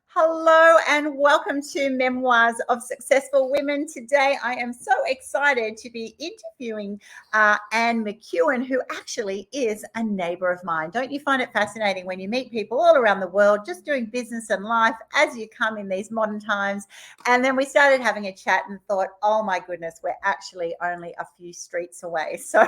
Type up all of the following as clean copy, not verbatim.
Hello and welcome to Memoirs of Successful Women. Today I am so excited to be interviewing Anne McKeown, who actually is a neighbour of mine. Don't you find it fascinating when you meet people all around the world just doing business and life as you come in these modern times? And then we started having a chat and thought, oh my goodness, we're actually only a few streets away. So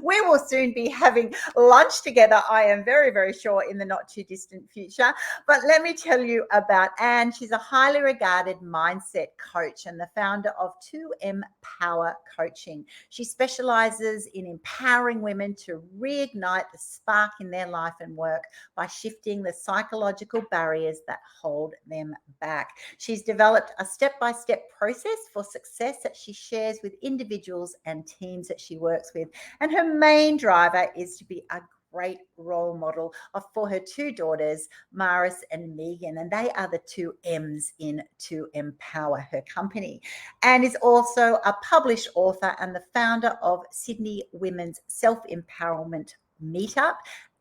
we will soon be having lunch together, I am very, very sure, in the not too distant future. But let me tell you about Anne. She's a highly regarded mindset coach and the founder of 2M Power Coaching. She specialises in empowering women to reignite the spark in their life and work by shifting the psychological barriers that hold them back. She's developed a step-by-step process for success that she shares with individuals and teams that she works with. And her main driver is to be a great role model for her two daughters, Maris and Megan, and they are the two M's in To Empower, her company, and is also a published author and the founder of Sydney Women's Self-Empowerment Meetup,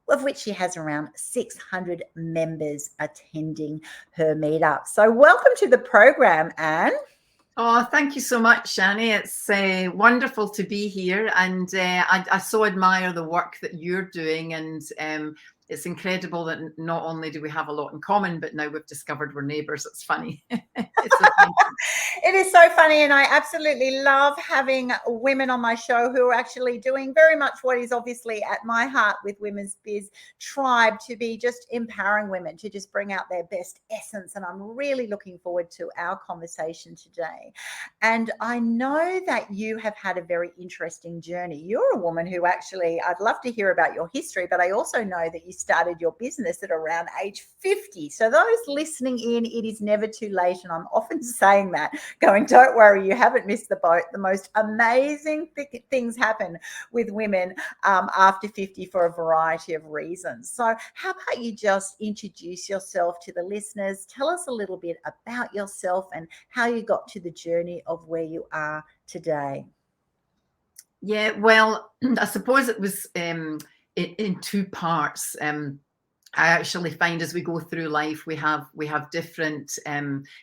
of which she has around 600 members attending her meetup. So welcome to the program, Anne. Oh, thank you so much, Shani. It's wonderful to be here, and I so admire the work that you're doing, and it's incredible that not only do we have a lot in common, but now we've discovered we're neighbours. It's funny. It is so funny, and I absolutely love having women on my show who are actually doing very much what is obviously at my heart with Women's Biz Tribe, to be just empowering women to just bring out their best essence. And I'm really looking forward to our conversation today. And I know that you have had a very interesting journey. You're a woman who actually, I'd love to hear about your history, but I also know that you started your business at around age 50. So those listening in, it is never too late. And I'm often saying that, going, don't worry, you haven't missed the boat. The most amazing things happen with women after 50 for a variety of reasons. So how about you just introduce yourself to the listeners? Tell us a little bit about yourself and how you got to the journey of where you are today. Yeah, well, I suppose it was in two parts. I actually find as we go through life, we have different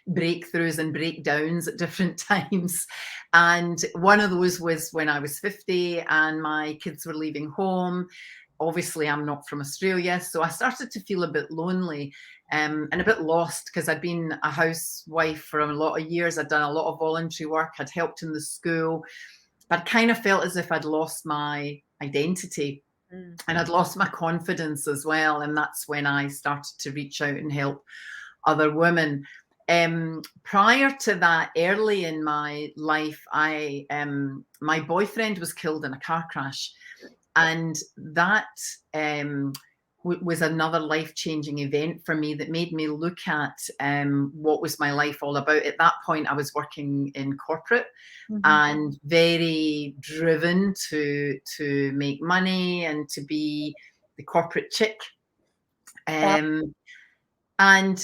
breakthroughs and breakdowns at different times. And one of those was when I was 50 and my kids were leaving home. Obviously, I'm not from Australia, so I started to feel a bit lonely and a bit lost, because I'd been a housewife for a lot of years. I'd done a lot of voluntary work. I'd helped in the school. But I kind of felt as if I'd lost my identity. And I'd lost my confidence as well. And that's when I started to reach out and help other women. Prior to that, early in my life, my boyfriend was killed in a car crash. And that was another life-changing event for me that made me look at what was my life all about. At that point, I was working in corporate and very driven to make money and to be the corporate chick. And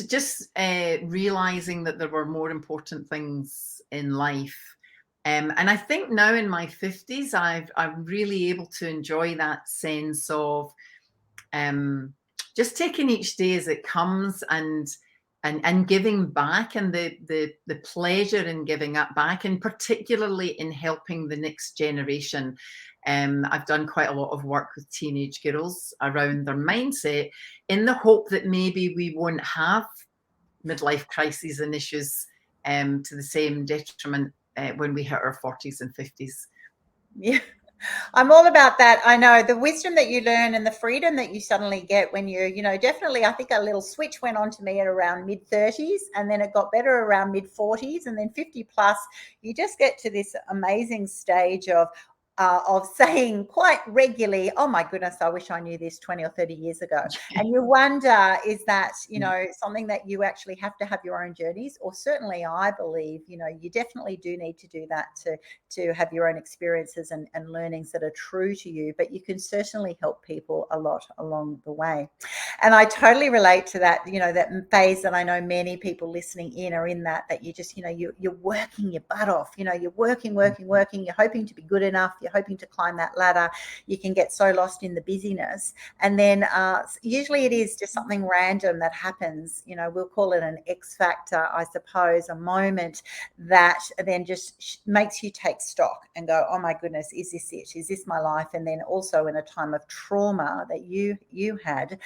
just realizing that there were more important things in life. And I think now in my 50s, I'm really able to enjoy that sense of just taking each day as it comes and giving back, and the pleasure in giving up back, and particularly in helping the next generation. I've done quite a lot of work with teenage girls around their mindset, in the hope that maybe we won't have midlife crises and issues to the same detriment when we hit our 40s and 50s. Yeah. I'm all about that. I know the wisdom that you learn and the freedom that you suddenly get when definitely, I think a little switch went on to me at around mid 30s, and then it got better around mid 40s, and then 50 plus, you just get to this amazing stage of saying quite regularly, oh my goodness, I wish I knew this 20 or 30 years ago. And you wonder, is that, something that you actually have to have your own journeys? Or certainly I believe, you definitely do need to do that to have your own experiences and learnings that are true to you, but you can certainly help people a lot along the way. And I totally relate to that, that phase that I know many people listening in are in, that you just, you're working your butt off, you're working, you're hoping to be good enough, you're hoping to climb that ladder. You can get so lost in the busyness. And then usually it is just something random that happens, we'll call it an X factor, I suppose, a moment that then just makes you take stock and go, oh my goodness, is this it? Is this my life? And then also in a time of trauma that you had,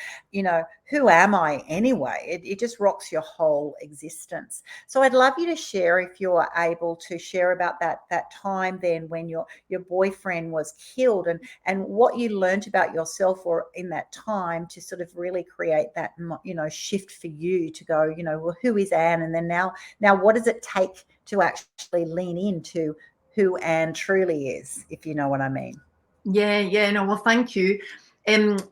who am I anyway? It just rocks your whole existence. So I'd love you to share, if you're able to share, about that time then when your boyfriend was killed, and what you learned about yourself or in that time to sort of really create that, shift for you to go, well, who is Anne? And then now what does it take to actually lean into who Anne truly is, if you know what I mean? Yeah, no, well, thank you.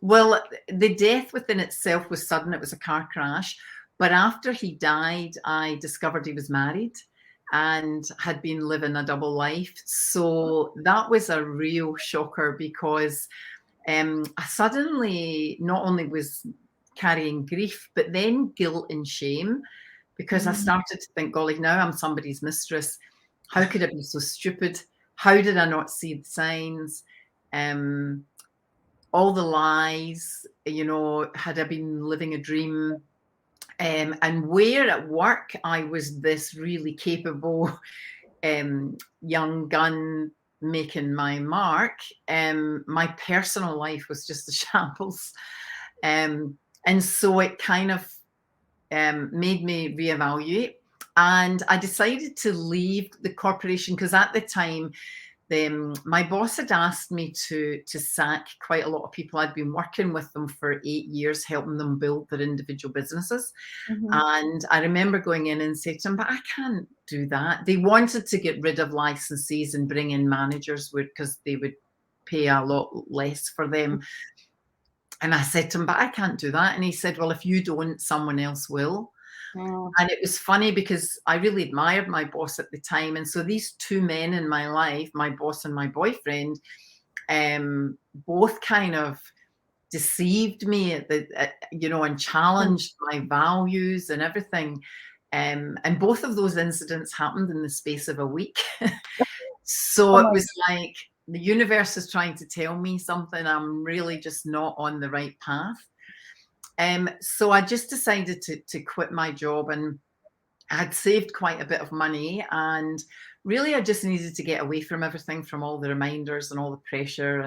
Well, the death within itself was sudden. It was a car crash. But after he died, I discovered he was married and had been living a double life. So that was a real shocker, because I suddenly not only was carrying grief, but then guilt and shame, because I started to think, golly, now I'm somebody's mistress. How could I be so stupid? How did I not see the signs? All the lies, had I been living a dream? And where at work I was this really capable young gun making my mark, my personal life was just a shambles. And so it kind of made me reevaluate. And I decided to leave the corporation, because at the time, my boss had asked me to sack quite a lot of people. I'd been working with them for 8 years, helping them build their individual businesses. And I remember going in and saying to them, but I can't do that. They wanted to get rid of licensees and bring in managers because they would pay a lot less for them. And I said to him, but I can't do that. And he said, well, if you don't, someone else will. And it was funny because I really admired my boss at the time. And so these two men in my life, my boss and my boyfriend, both kind of deceived me and challenged my values and everything. And both of those incidents happened in the space of a week. So it was like the universe is trying to tell me something. I'm really just not on the right path. So I just decided to quit my job, and I had saved quite a bit of money, and really I just needed to get away from everything, from all the reminders and all the pressure.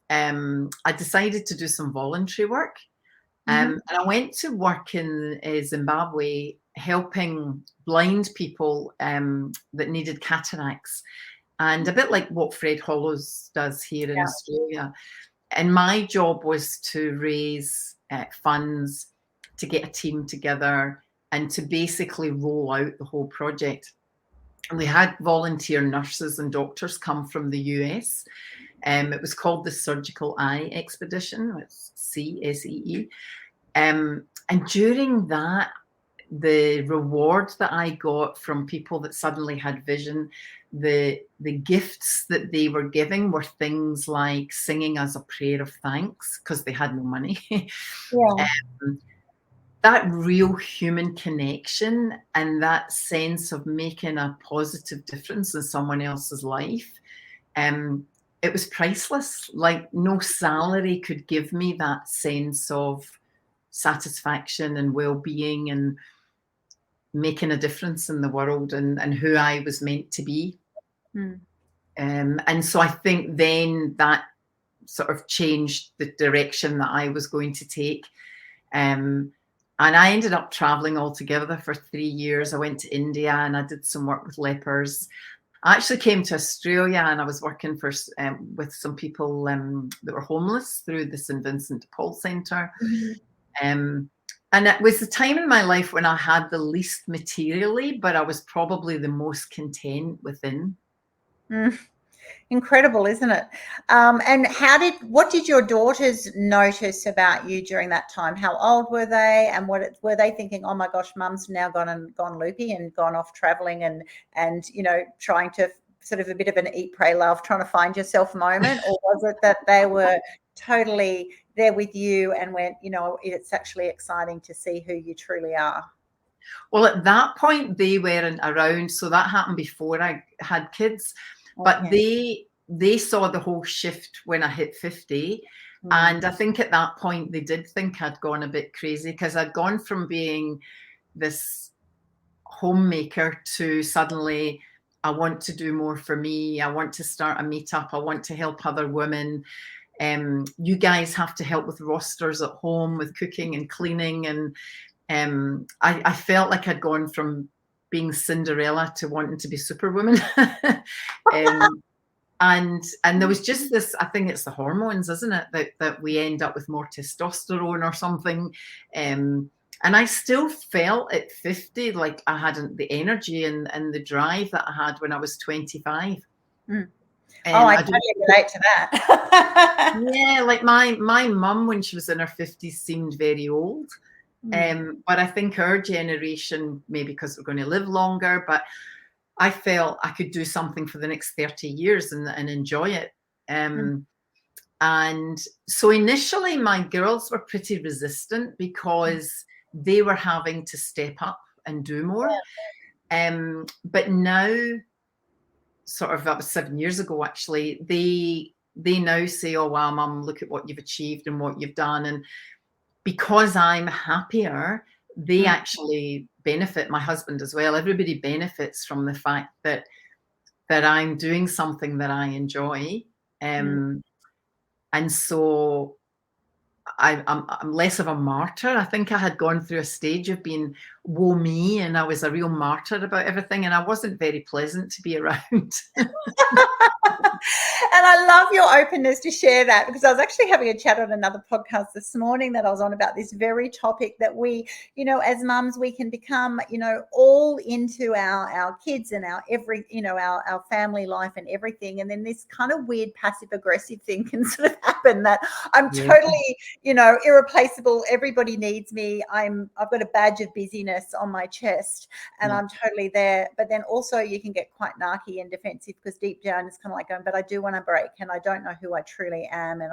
And I decided to do some voluntary work. And I went to work in Zimbabwe, helping blind people that needed cataracts, and a bit like what Fred Hollows does here in Australia. And my job was to raise funds, to get a team together, and to basically roll out the whole project. And we had volunteer nurses and doctors come from the US. It was called the Surgical Eye Expedition. It's CSEE. And during that, the reward that I got from people that suddenly had vision, the gifts that they were giving were things like singing us a prayer of thanks, because they had no money. That real human connection and that sense of making a positive difference in someone else's life, it was priceless. Like no salary could give me that sense of satisfaction and well-being and making a difference in the world and who I was meant to be. And so I think then that sort of changed the direction that I was going to take. And I ended up traveling altogether for 3 years. I went to India and I did some work with lepers. I actually came to Australia and I was working for with some people that were homeless through the St. Vincent de Paul Centre. And it was the time in my life when I had the least materially, but I was probably the most content within. Incredible, isn't it? And what did your daughters notice about you during that time? How old were they, and were they thinking, oh my gosh, mum's now gone loopy and gone off traveling and trying to sort of a bit of an eat, pray, love, trying to find yourself moment? Or was it that they were totally there with you and went, it's actually exciting to see who you truly are? Well, at that point they weren't around, so that happened before I had kids. But they saw the whole shift when I hit 50. And I think at that point they did think I'd gone a bit crazy, because I'd gone from being this homemaker to suddenly, I want to do more for me. I want to start a meetup. I want to help other women. You guys have to help with rosters at home, with cooking and cleaning. And I felt like I'd gone from being Cinderella to wanting to be Superwoman. And there was just this, I think it's the hormones, isn't it, that we end up with more testosterone or something. And I still felt at 50 like I hadn't the energy and the drive that I had when I was 25. I totally relate to that. Yeah, like my mum, when she was in her 50s, seemed very old. But I think our generation, maybe because we're going to live longer, but I felt I could do something for the next 30 years and enjoy it. And so initially my girls were pretty resistant because they were having to step up and do more. But now, sort of, that was 7 years ago actually, they now say, oh wow, mum, look at what you've achieved and what you've done. And because I'm happier, they actually benefit, my husband as well. Everybody benefits from the fact that I'm doing something that I enjoy. And so I'm less of a martyr. I think I had gone through a stage of being woe me, and I was a real martyr about everything, and I wasn't very pleasant to be around. And I love your openness to share that, because I was actually having a chat on another podcast this morning that I was on about this very topic, that we, as mums, we can become, all into our kids and our our family life and everything. And then this kind of weird passive aggressive thing can sort of happen, that I'm totally, irreplaceable. Everybody needs me. I've got a badge of busyness on my chest and I'm totally there. But then also you can get quite narky and defensive, because deep down it's kind of like going, but I do want to break and I don't know who I truly am, and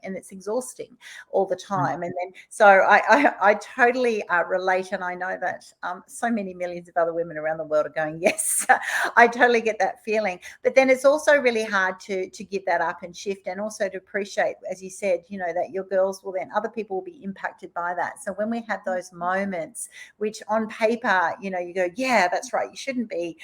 and it's exhausting all the time. And then, so I totally relate. And I know that so many millions of other women around the world are going, yes, I totally get that feeling. But then it's also really hard to give that up and shift, and also to appreciate, as you said, that your girls will then, other people will be impacted by that. So when we have those moments, which on paper, you go, yeah, that's right, you shouldn't be,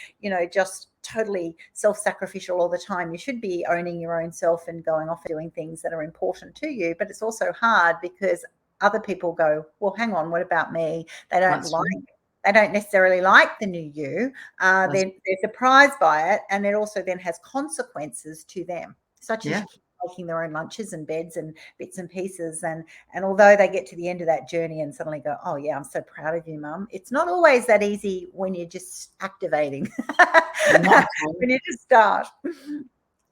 just totally self-sacrificial all the time. You should be owning your own self and going off and doing things that are important to you. But it's also hard because other people go, well, hang on, what about me? They don't necessarily like the new you. They're surprised by it, and it also then has consequences to them, such as making their own lunches and beds and bits and pieces. And although they get to the end of that journey and suddenly go, oh yeah, I'm so proud of you, mum, it's not always that easy when you're just activating, when you just start.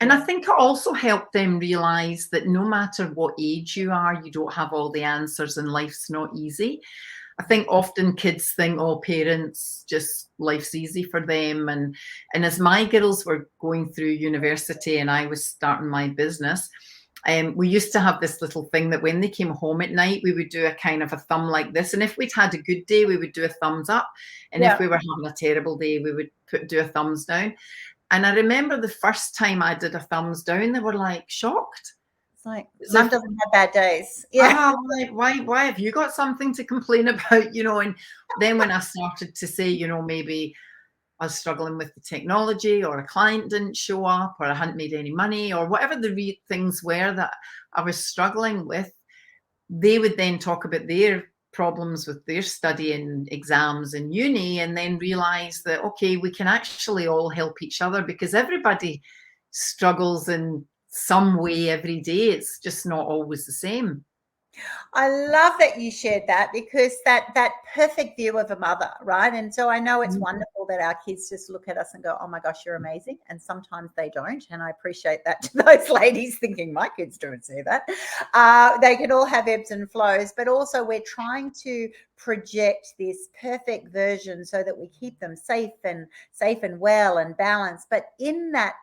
And I think it also helped them realize that no matter what age you are, you don't have all the answers and life's not easy. I think often kids think, oh, parents, just life's easy for them. And as my girls were going through university and I was starting my business, we used to have this little thing that when they came home at night, we would do a kind of a thumb like this. And if we'd had a good day, we would do a thumbs up. And if we were having a terrible day, we would do a thumbs down. And I remember the first time I did a thumbs down, they were like shocked. It's like, mum doesn't have bad days. Yeah. Why have you got something to complain about? And then when I started to say, maybe I was struggling with the technology, or a client didn't show up, or I hadn't made any money, or whatever the things were that I was struggling with, they would then talk about their problems with their study and exams in uni, and then realize that, okay, we can actually all help each other because everybody struggles in some way every day. It's just not always the same. I love that you shared that, because that perfect view of a mother, right? And so I know it's wonderful that our kids just look at us and go, oh my gosh, you're amazing. And sometimes they don't. And I appreciate that to those ladies thinking my kids don't say that. They can all have ebbs and flows, but also we're trying to project this perfect version so that we keep them safe and well and balanced. But in that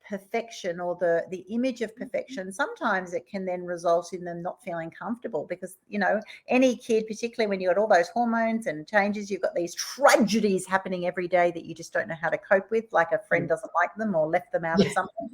perfection, or the image of perfection, sometimes it can then result in them not feeling comfortable, because any kid, particularly when you've got all those hormones and changes, you've got these tragedies happening every day that you just don't know how to cope with, like a friend doesn't like them or left them out of something,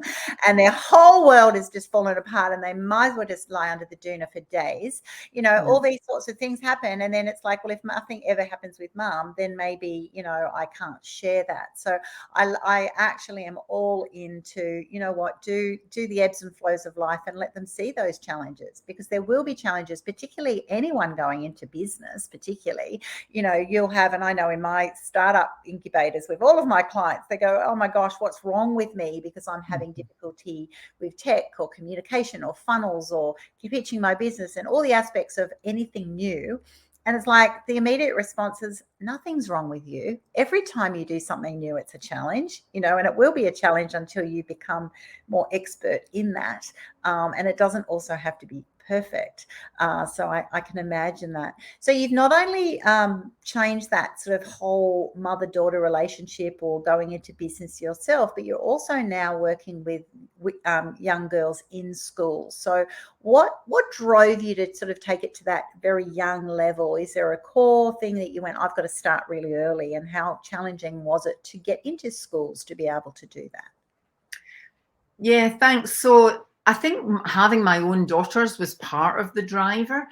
and their whole world is just falling apart, and they might as well just lie under the doona for days. All these sorts of things happen, and then it's like, well, if nothing ever happens with mum, then maybe I can't share that. So I actually am all into, do the ebbs and flows of life and let them see those challenges, because there will be challenges, particularly anyone going into business, particularly, you'll have, and I know in my startup incubators with all of my clients, they go, oh my gosh, what's wrong with me? Because I'm having difficulty with tech or communication or funnels or pitching my business and all the aspects of anything new. And it's like the immediate response is, nothing's wrong with you. Every time you do something new, it's a challenge, and it will be a challenge until you become more expert in that. And it doesn't also have to be perfect. So I can imagine that. So you've not only changed that sort of whole mother-daughter relationship or going into business yourself, but you're also now working with young girls in school. So what drove you to sort of take it to that very young level? Is there a core thing that you went, I've got to start really early? And how challenging was it to get into schools to be able to do that? Yeah, thanks. So I think having my own daughters was part of the driver,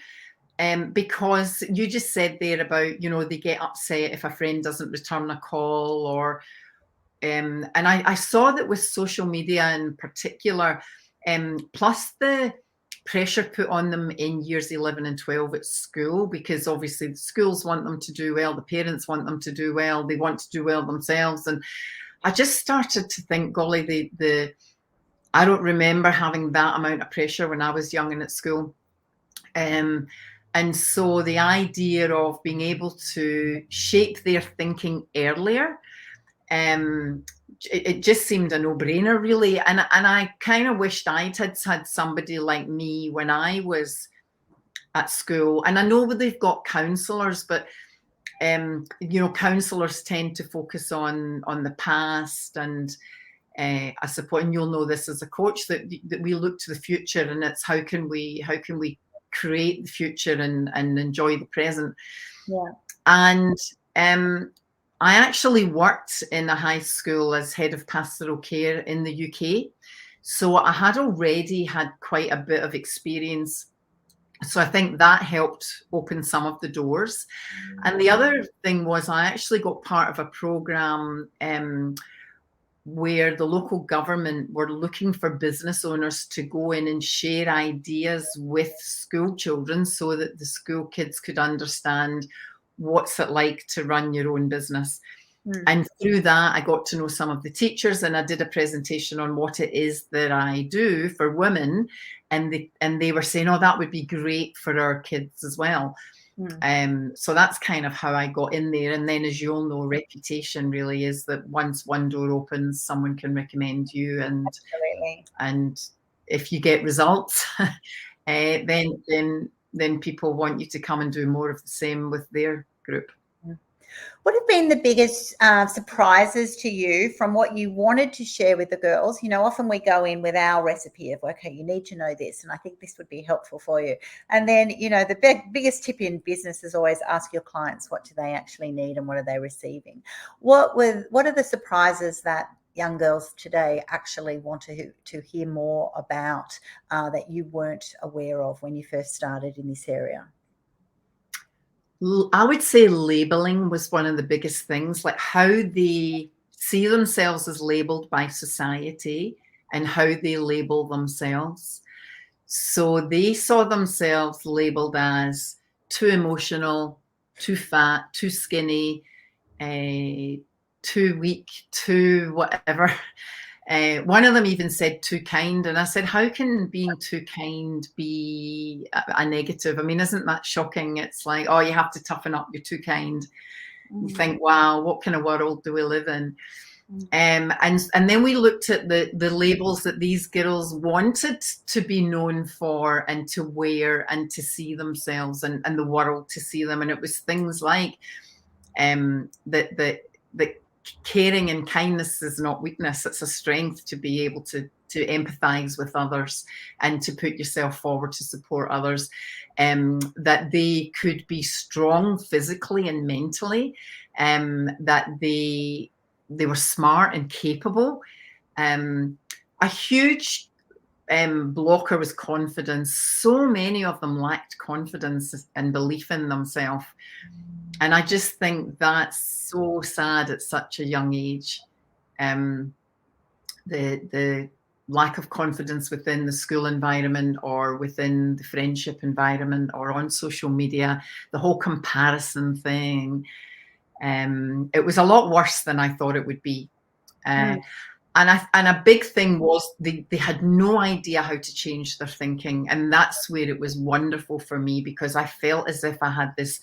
because you just said there about, they get upset if a friend doesn't return a call, or and I saw that with social media in particular, plus the pressure put on them in years 11 and 12 at school, because obviously the schools want them to do well, the parents want them to do well, they want to do well themselves. And I just started to think, golly, I don't remember having that amount of pressure when I was young and at school. And so the idea of being able to shape their thinking earlier, it just seemed a no-brainer, really. And I kind of wished I'd had somebody like me when I was at school. And I know they've got counsellors, but counsellors tend to focus on the past, and I suppose, and you'll know this as a coach, that we look to the future, and it's how can we create the future and enjoy the present. Yeah. And I actually worked in a high school as head of pastoral care in the UK, so I had already had quite a bit of experience. So I think that helped open some of the doors. And the other thing was, I actually got part of a program where the local government were looking for business owners to go in and share ideas with school children, so that the school kids could understand what's it like to run your own business. And through that, I got to know some of the teachers, and I did a presentation on what it is that I do for women. And they were saying, oh, that would be great for our kids as well. So that's kind of how I got in there. And then, as you all know, reputation really is that once one door opens, someone can recommend you. And Absolutely. And if you get results, then people want you to come and do more of the same with their group. What have been the biggest surprises to you from what you wanted to share with the girls? Often we go in with our recipe of, okay, you need to know this, and I think this would be helpful for you. And then, the biggest tip in business is always ask your clients, what do they actually need and what are they receiving? What are the surprises that young girls today actually want to hear more about that you weren't aware of when you first started in this area? I would say labeling was one of the biggest things, like how they see themselves as labeled by society and how they label themselves. So they saw themselves labeled as too emotional, too fat, too skinny, too weak, too whatever. One of them even said too kind. And I said, how can being too kind be a negative? I mean, isn't that shocking? It's like, oh, you have to toughen up, you're too kind. You think, wow, what kind of world do we live in? And then we looked at the labels that these girls wanted to be known for and to wear and to see themselves and the world to see them. And it was things like that caring and kindness is not weakness, it's a strength to be able to empathize with others and to put yourself forward to support others, that they could be strong physically and mentally, that they were smart and capable. A huge blocker was confidence. So many of them lacked confidence and belief in themselves. And I just think that's so sad at such a young age. The lack of confidence within the school environment or within the friendship environment or on social media, the whole comparison thing. It was a lot worse than I thought it would be. And a big thing was they had no idea how to change their thinking. And that's where it was wonderful for me, because I felt as if I had this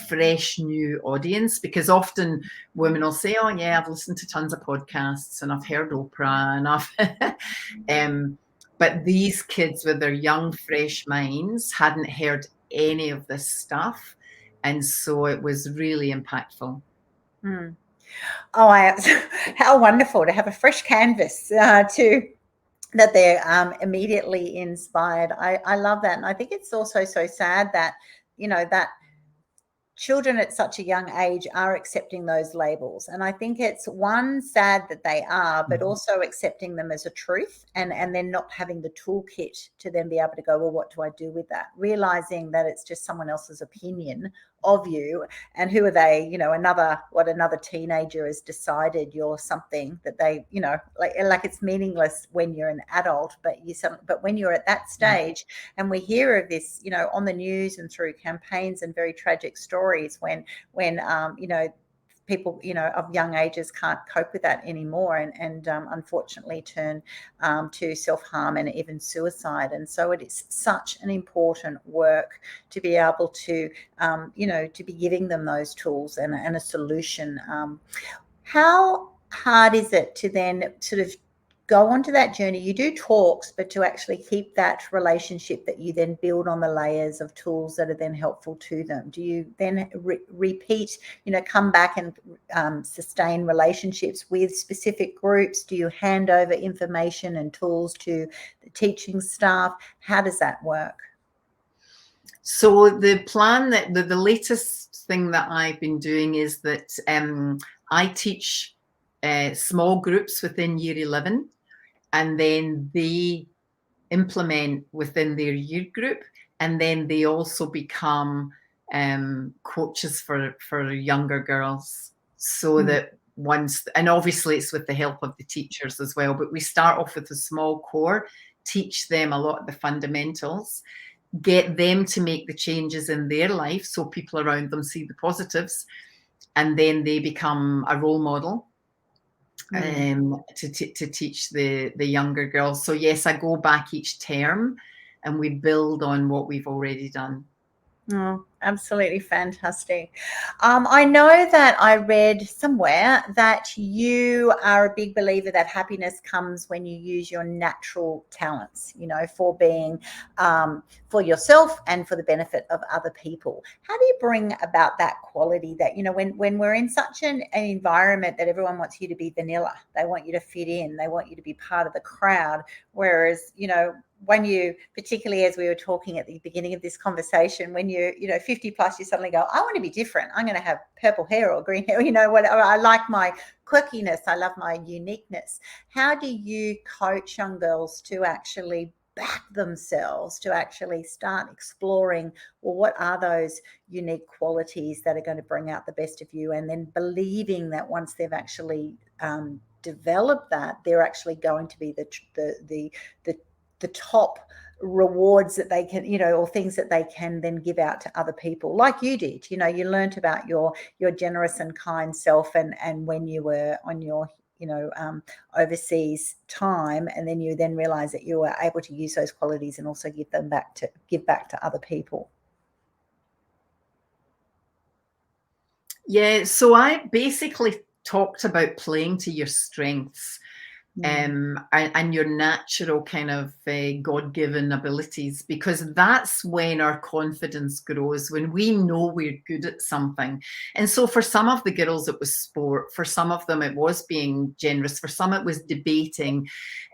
fresh new audience. Because often women will say, oh yeah, I've listened to tons of podcasts and I've heard Oprah and I've but these kids with their young, fresh minds hadn't heard any of this stuff. And so it was really impactful. Oh, how wonderful to have a fresh canvas that they're immediately inspired. I love that. And I think it's also so sad that, that children at such a young age are accepting those labels. And I think it's sad that they are, but also accepting them as a truth and then not having the toolkit to then be able to go, well, what do I do with that? Realizing that it's just someone else's opinion of you, and who are they, another teenager has decided you're something that they, like it's meaningless when you're an adult, but when you're at that stage, and we hear of this, on the news and through campaigns and very tragic stories when people, of young ages can't cope with that anymore and unfortunately turn to self-harm and even suicide. And so it is such an important work to be able to, to be giving them those tools and a solution. How hard is it to then sort of go onto that journey? You do talks, but to actually keep that relationship that you then build on the layers of tools that are then helpful to them. Do you then repeat, come back and sustain relationships with specific groups? Do you hand over information and tools to the teaching staff? How does that work? So the plan, that the latest thing that I've been doing is that I teach small groups within year 11, and then they implement within their year group, and then they also become coaches for younger girls, so that once, and obviously it's with the help of the teachers as well, but we start off with a small core, teach them a lot of the fundamentals, get them to make the changes in their life so people around them see the positives, and then they become a role model to teach the younger girls. So yes, I go back each term and we build on what we've already done. Oh, absolutely fantastic. I know that I read somewhere that you are a big believer that happiness comes when you use your natural talents, for being, for yourself and for the benefit of other people. How do you bring about that quality that, when we're in such an environment that everyone wants you to be vanilla, they want you to fit in, they want you to be part of the crowd, whereas, when you, particularly as we were talking at the beginning of this conversation, when you're, 50 plus, you suddenly go, I want to be different. I'm going to have purple hair or green hair, whatever. I like my quirkiness. I love my uniqueness. How do you coach young girls to actually back themselves, to actually start exploring, well, what are those unique qualities that are going to bring out the best of you? And then believing that once they've actually developed that, they're actually going to be the the top rewards that they can, or things that they can then give out to other people, like you did. You learnt about your generous and kind self, and when you were on your overseas time, and then you then realize that you were able to use those qualities and also give back to other people. Yeah, so I basically talked about playing to your strengths. And your natural kind of God-given abilities, because that's when our confidence grows, when we know we're good at something. And so for some of the girls it was sport, for some of them it was being generous, for some it was debating.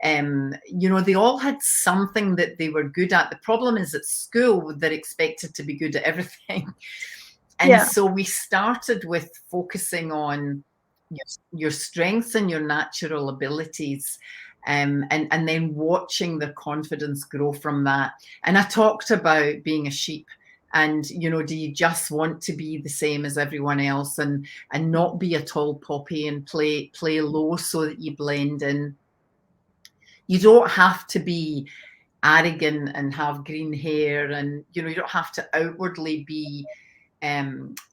They all had something that they were good at. The problem is at school they're expected to be good at everything. And so we started with focusing on your strengths and your natural abilities, and then watching the confidence grow from that. And I talked about being a sheep, and do you just want to be the same as everyone else, and not be a tall poppy and play low so that you blend in? You don't have to be arrogant and have green hair, and you don't have to outwardly be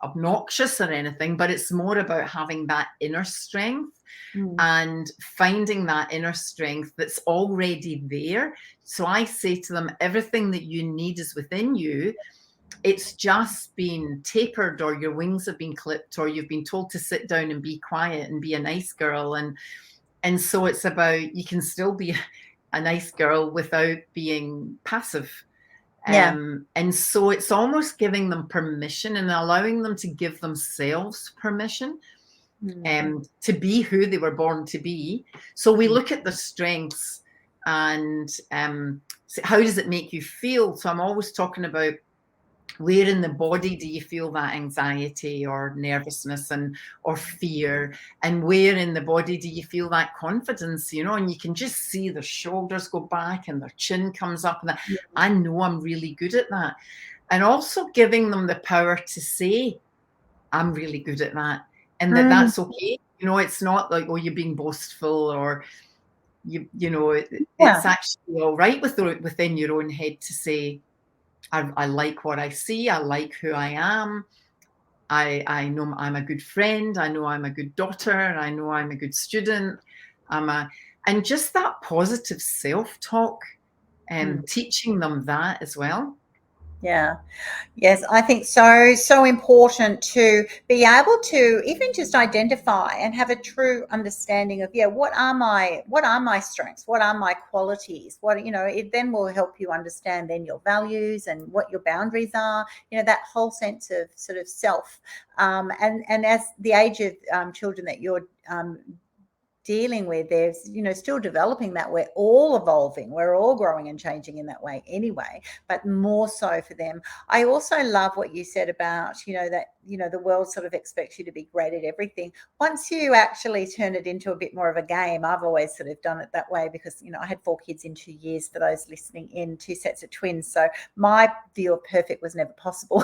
obnoxious or anything, but it's more about having that inner strength and finding that inner strength that's already there. So I say to them, everything that you need is within you. It's just been tapered, or your wings have been clipped, or you've been told to sit down and be quiet and be a nice girl. And so it's about, you can still be a nice girl without being passive. And so it's almost giving them permission and allowing them to give themselves permission to be who they were born to be. So we look at the strengths and how does it make you feel? So I'm always talking about, where in the body do you feel that anxiety or nervousness or fear, and where in the body do you feel that confidence? And you can just see their shoulders go back and their chin comes up, and I know I'm really good at that. And also giving them the power to say, I'm really good at that, and that's okay. It's not like, oh, you're being boastful, or it's actually all right within your own head to say, I like what I see. I like who I am. I know I'm a good friend. I know I'm a good daughter. I know I'm a good student. And just that positive self-talk, teaching them that as well. Yeah. Yes, I think so important to be able to even just identify and have a true understanding of, what are my strengths, what are my qualities, it then will help you understand then your values and what your boundaries are, that whole sense of sort of self. And as the age of children that you're dealing with, there's still developing that. We're all evolving, we're all growing and changing in that way anyway, but more so for them. I also love what you said about that the world sort of expects you to be great at everything. Once you actually turn it into a bit more of a game, I've always sort of done it that way, because I had 4 kids in 2 years, for those listening in, 2 sets of twins, so my view of perfect was never possible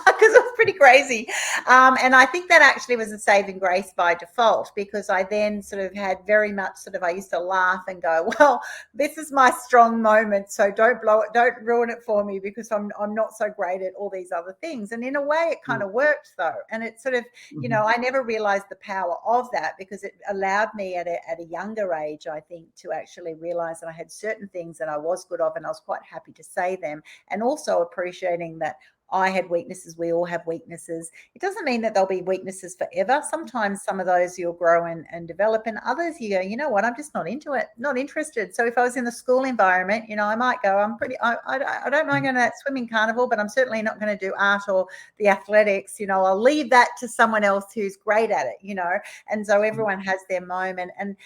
because it was pretty crazy. And I think that actually was a saving grace by default, because I then sort of had very much I used to laugh and go, well, this is my strong moment, so don't blow it, don't ruin it for me, because I'm not so great at all these other things. And in a way it kind of worked though, and it sort of I never realized the power of that, because it allowed me at a younger age, I think, to actually realize that I had certain things that I was good of, and I was quite happy to say them, and also appreciating that I had weaknesses. We all have weaknesses. It doesn't mean that there'll be weaknesses forever. Sometimes some of those you'll grow and develop, and others you go, you know what, I'm just not into it, not interested. So if I was in the school environment, I might go, I don't mind going to that swimming carnival, but I'm certainly not going to do art or the athletics. I'll leave that to someone else who's great at it, and so everyone has their moment, and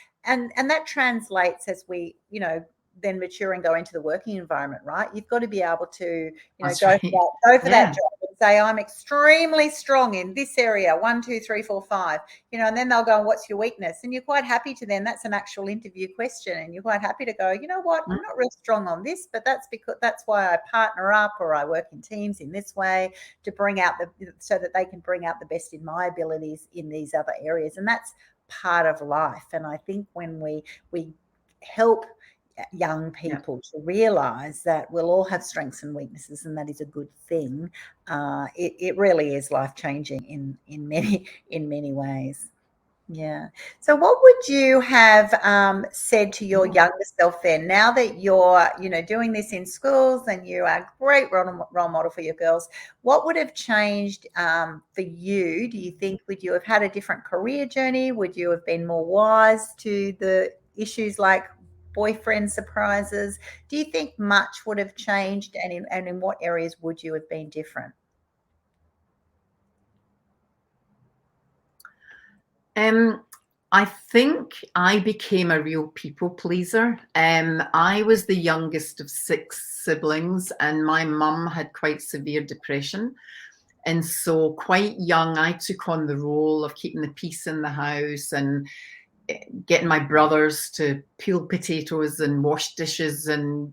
that translates as we, then mature and go into the working environment, right? You've got to be able to, go for that job and say, I'm extremely strong in this area, 1, 2, 3, 4, 5, and then they'll go, what's your weakness? And you're quite happy to then, that's an actual interview question, and you're quite happy to go, you know what, I'm not real strong on this, but that's why I partner up, or I work in teams in this way to bring out so that they can bring out the best in my abilities in these other areas. And that's part of life. And I think when we help young Yeah. people to realize that we'll all have strengths and weaknesses, and that is a good thing. It really is life changing in many ways. Yeah. So what would you have said to your younger self then, now that you're, doing this in schools and you are a great role model for your girls? What would have changed for you? Do you think, would you have had a different career journey? Would you have been more wise to the issues like boyfriend surprises? Do you think much would have changed, and in what areas would you have been different? I think I became a real people pleaser. I was the youngest of 6 siblings, and my mum had quite severe depression. And so quite young, I took on the role of keeping the peace in the house and getting my brothers to peel potatoes and wash dishes and,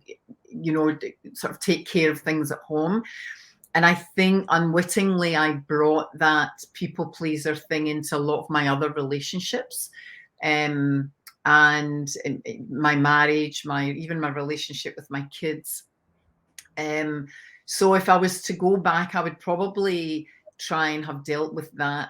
sort of take care of things at home. And I think unwittingly, I brought that people pleaser thing into a lot of my other relationships. And my marriage, even my relationship with my kids. So if I was to go back, I would probably try and have dealt with that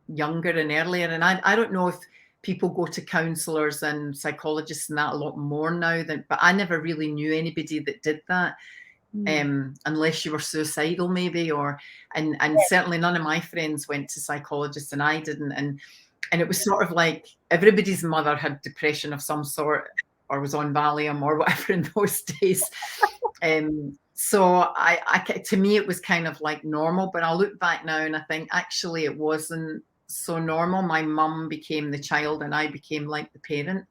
younger and earlier. And I don't know if people go to counselors and psychologists and that a lot more now, but I never really knew anybody that did that. Unless you were suicidal maybe, and certainly none of my friends went to psychologists, and I didn't. And it was sort of like everybody's mother had depression of some sort or was on Valium or whatever in those days. So to me, it was kind of like normal, but I look back now and I think actually it wasn't so normal. My mum became the child and I became like the parent.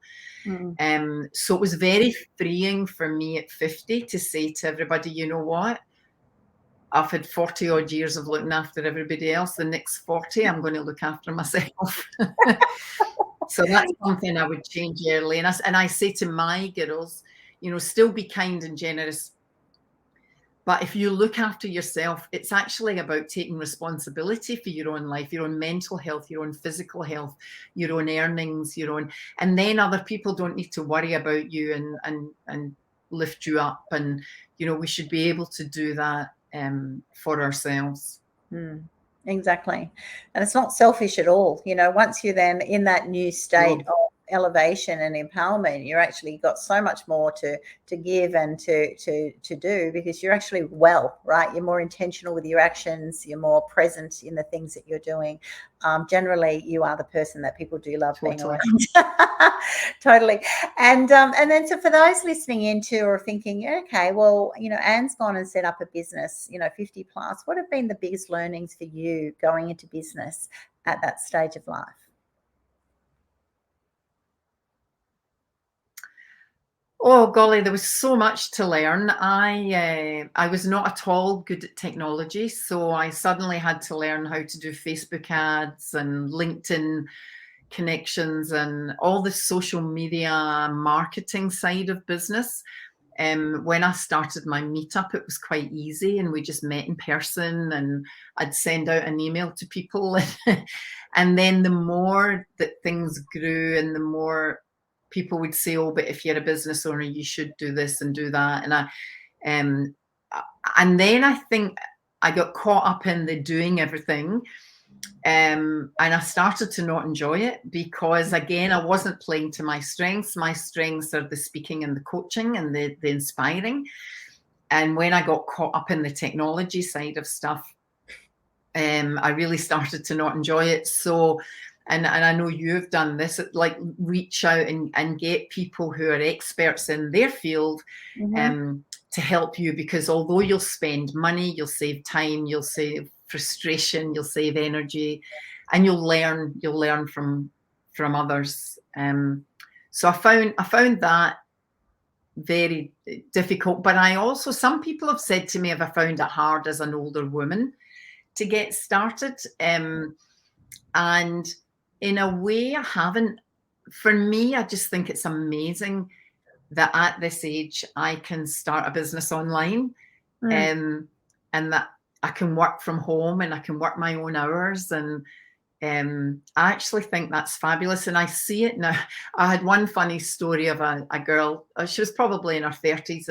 So it was very freeing for me at 50 to say to everybody, you know what? I've had 40 odd years of looking after everybody else. The next 40, I'm going to look after myself. So that's something I would change early. And I say to my girls, still be kind and generous. But if you look after yourself, it's actually about taking responsibility for your own life, your own mental health, your own physical health, your own earnings, and then other people don't need to worry about you and lift you up. And, we should be able to do that for ourselves. Exactly. And it's not selfish at all. Once you're then in that new state of elevation and empowerment, you're actually got so much more to give and to do, because you're actually well, right? You're more intentional with your actions. You're more present in the things that you're doing. Generally, you are the person that people do love being around. Totally. And then, so for those listening into or thinking, okay, well, Anne's gone and set up a business, 50 plus, what have been the biggest learnings for you going into business at that stage of life? Oh golly, there was so much to learn. I was not at all good at technology, so I suddenly had to learn how to do Facebook ads and LinkedIn connections and all the social media marketing side of business. When I started my Meetup, it was quite easy, and we just met in person, and I'd send out an email to people. And then the more that things grew and the more people would say, oh, but if you're a business owner, you should do this and do that. And then I think I got caught up in the doing everything. And I started to not enjoy it because, again, I wasn't playing to my strengths. My strengths are the speaking and the coaching and the inspiring. And when I got caught up in the technology side of stuff, I really started to not enjoy it. So, and I know you've done this, like reach out and get people who are experts in their field to help you, because although you'll spend money, you'll save time, you'll save frustration, you'll save energy, and you'll learn from others. So I found that very difficult. But I also, some people have said to me, have I found it hard as an older woman to get started? And in a way, I haven't. For me, I just think it's amazing that at this age I can start a business online, and that I can work from home and I can work my own hours, and I actually think that's fabulous, and I see it now. I had one funny story of a girl. She was probably in her 30s,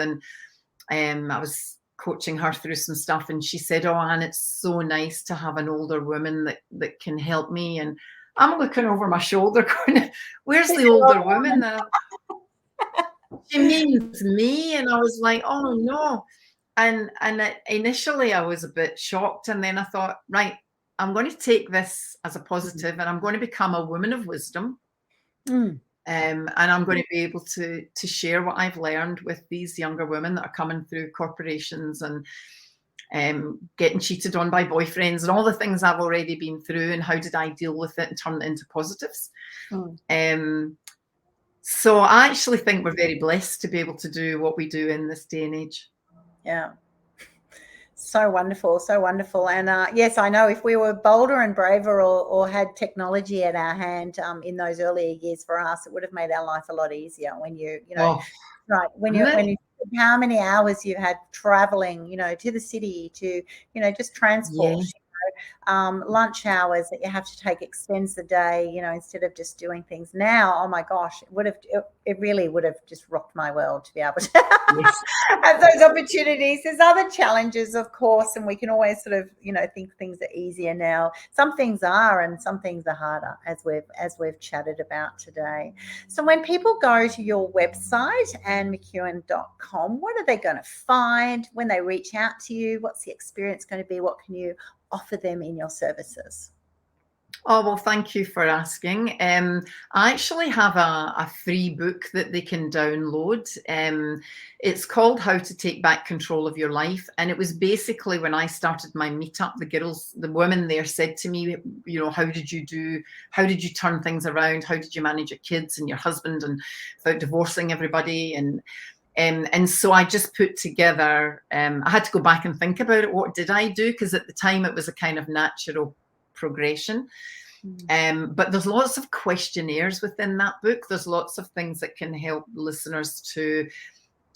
and I was coaching her through some stuff, and she said, "Oh, Anne, it's so nice to have an older woman that can help me." And I'm looking over my shoulder, going, "Where's the older woman?" She means me, and I was like, "Oh no!" And initially I was a bit shocked, and then I thought, right, I'm going to take this as a positive, and I'm going to become a woman of wisdom. And I'm going to be able to share what I've learned with these younger women that are coming through corporations and getting cheated on by boyfriends and all the things I've already been through, and how did I deal with it and turn it into positives. So I actually think we're very blessed to be able to do what we do in this day and age. Yeah. So wonderful, so wonderful. And yes, I know if we were bolder and braver, or had technology at our hand in those earlier years for us, it would have made our life a lot easier. When you know, right, when you how many hours you had traveling, to the city, to just transport. Yes. Lunch hours that you have to take extends the day, instead of just doing things now. Oh my gosh, it really would have just rocked my world to be able to have those opportunities. There's other challenges, of course, and we can always sort of, think things are easier now. Some things are, and some things are harder, as we've chatted about today. So when people go to your website, McKeown.com, what are they going to find when they reach out to you? What's the experience going to be? What can you offer them in your services? Oh, well, thank you for asking. I actually have a free book that they can download. It's called How to Take Back Control of Your Life. And it was basically when I started my Meetup, the women there said to me, how did you turn things around? How did you manage your kids and your husband, and without divorcing everybody? And so I just put together, I had to go back and think about it. What did I do? Because at the time it was a kind of natural progression. But there's lots of questionnaires within that book. There's lots of things that can help listeners to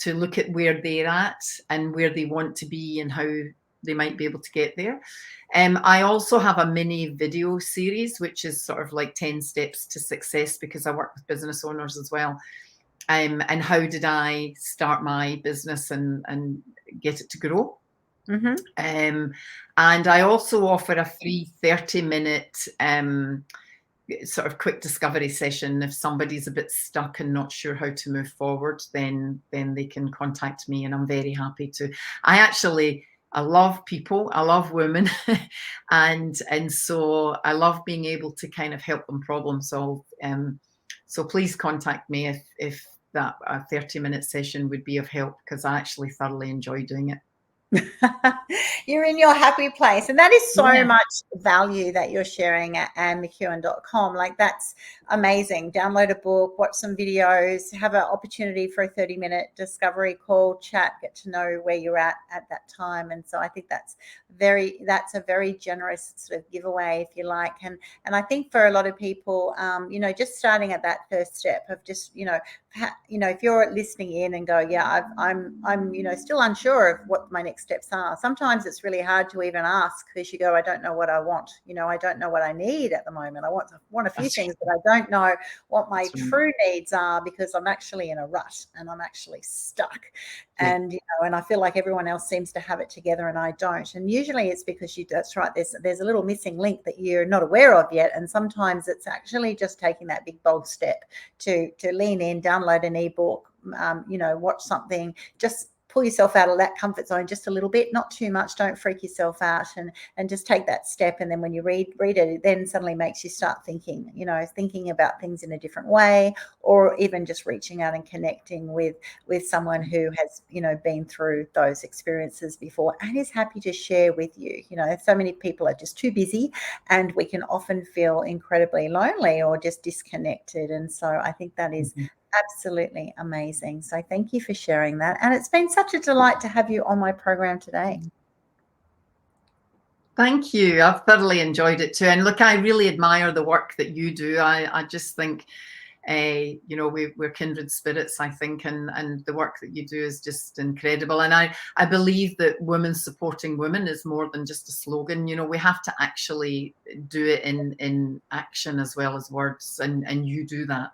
look at where they're at and where they want to be and how they might be able to get there. I also have a mini video series, which is sort of like 10 steps to success, because I work with business owners as well. And how did I start my business and get it to grow? And I also offer a free 30-minute sort of quick discovery session. If somebody's a bit stuck and not sure how to move forward, then they can contact me, and I'm very happy to. I love people, I love women, and so I love being able to kind of help them problem solve. So please contact me if that a 30-minute session would be of help, because I actually thoroughly enjoy doing it. You're in your happy place, and that is so much value that you're sharing at McKeown.com. Like, that's amazing. Download a book, watch some videos, have an opportunity for a 30-minute discovery call, chat, get to know where you're at that time. And so I think that's a very generous sort of giveaway, if you like. And I think for a lot of people, just starting at that first step of just, if you're listening in and go, I'm still unsure of what my next steps are. Sometimes it's really hard to even ask, because you go, I don't know what I want. I don't know what I need at the moment. I want a few things, but I don't know what my true needs are, because I'm actually in a rut and I'm actually stuck. And and I feel like everyone else seems to have it together and I don't. And usually it's because that's right, there's a little missing link that you're not aware of yet. And sometimes it's actually just taking that big bold step to lean in, download an ebook, watch something, just pull yourself out of that comfort zone just a little bit, not too much. Don't freak yourself out, and just take that step. And then when you read it, it then suddenly makes you start thinking, thinking about things in a different way, or even just reaching out and connecting with someone who has, been through those experiences before and is happy to share with you. So many people are just too busy, and we can often feel incredibly lonely or just disconnected. And so I think that is absolutely amazing. So thank you for sharing that. And it's been such a delight to have you on my program today. Thank you. I've thoroughly enjoyed it too. And look, I really admire the work that you do. I just think You know, we're kindred spirits, I think, and the work that you do is just incredible. And I believe that women supporting women is more than just a slogan. You know, we have to actually do it in action as well as words, and you do that.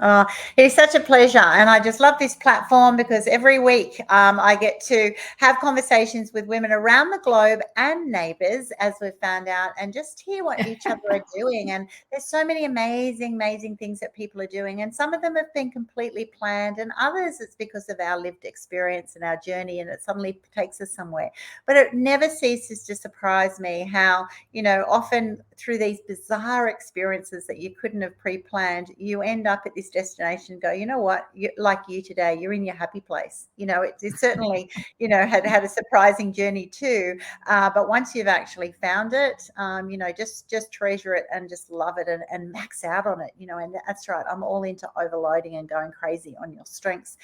Oh, it's such a pleasure. And I just love this platform because every week I get to have conversations with women around the globe and neighbors, as we've found out, and just hear what each other are doing. And there's so many amazing, amazing things that people are doing. And some of them have been completely planned, and others it's because of our lived experience and our journey, and it suddenly takes us somewhere. But it never ceases to surprise me how, you know, often through these bizarre experiences that you couldn't have pre-planned, you end up at this destination and go, you know what, like you today, you're in your happy place. You know, it certainly, you know, had a surprising journey too. But once you've actually found it, you know, just treasure it and just love it and max out on it, you know. And that's right. I'm all into overloading and going crazy on your strengths,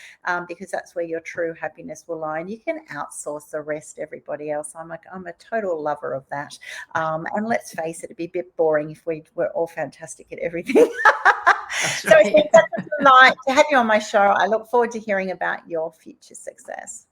because that's where your true happiness will lie. And you can outsource the rest, everybody else. I'm a total lover of that. And let's face it, it'd be a bit boring if we were all fantastic at everything. That's So right. it's been such a delight to have you on my show. I look forward to hearing about your future success.